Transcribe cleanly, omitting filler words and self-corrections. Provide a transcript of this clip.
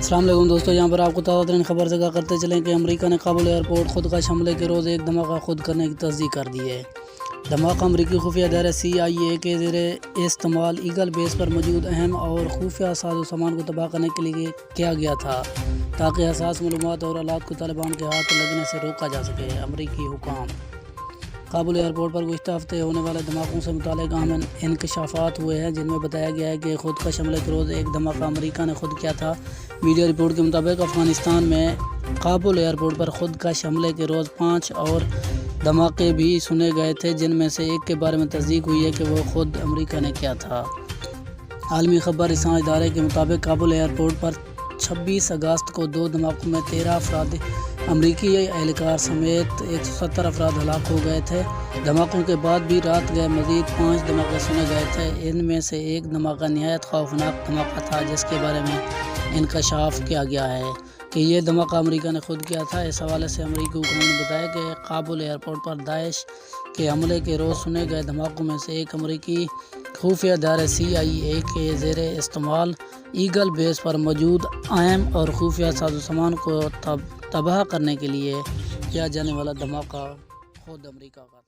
السلام علیکم دوستو، یہاں پر آپ کو تازہ ترین خبر سے کرتے چلیں کہ امریکہ نے کابل ایئرپورٹ خودکش حملے کے روز ایک دھماکہ خود کرنے کی تصدیق کر دی ہے۔ دھماکہ امریکی خفیہ ادارے CIA کے زیر استعمال ایگل بیس پر موجود اہم اور خفیہ ساز و سامان کو تباہ کرنے کے لیے کیا گیا تھا تاکہ حساس معلومات اور آلات کو طالبان کے ہاتھ لگنے سے روکا جا سکے۔ امریکی حکام کابل ایئرپورٹ پر گزشتہ ہفتے ہونے والے دھماکوں سے متعلق اہم انکشافات ہوئے ہیں، جن میں بتایا گیا ہے کہ خودکش حملے کے روز ایک دھماکہ امریکہ نے خود کیا تھا۔ میڈیا رپورٹ کے مطابق افغانستان میں کابل ایئرپورٹ پر خودکش حملے کے روز 5 اور دھماکے بھی سنے گئے تھے، جن میں سے ایک کے بارے میں تصدیق ہوئی ہے کہ وہ خود امریکہ نے کیا تھا۔ عالمی خبر رساں ادارے کے مطابق کابل ایئرپورٹ پر 26 اگست کو 2 دھماکوں میں 13 افراد امریکی اہلکار سمیت 170 افراد ہلاک ہو گئے تھے۔ دھماکوں کے بعد بھی رات گئے مزید 5 دھماکے سنے گئے تھے۔ ان میں سے ایک دھماکہ نہایت خوفناک دھماکہ تھا، جس کے بارے میں انکشاف کیا گیا ہے کہ یہ دھماکہ امریکہ نے خود کیا تھا۔ اس حوالے سے امریکی حکام نے بتایا کہ کابل ایئرپورٹ پر داعش کے حملے کے روز سنے گئے دھماکوں میں سے ایک امریکی خفیہ ادارے CIA کے زیر استعمال ایگل بیس پر موجود اہم اور خفیہ ساز و سامان کو تباہ کرنے کے لیے کیا جانے والا دھماکہ خود امریکہ کا تھا۔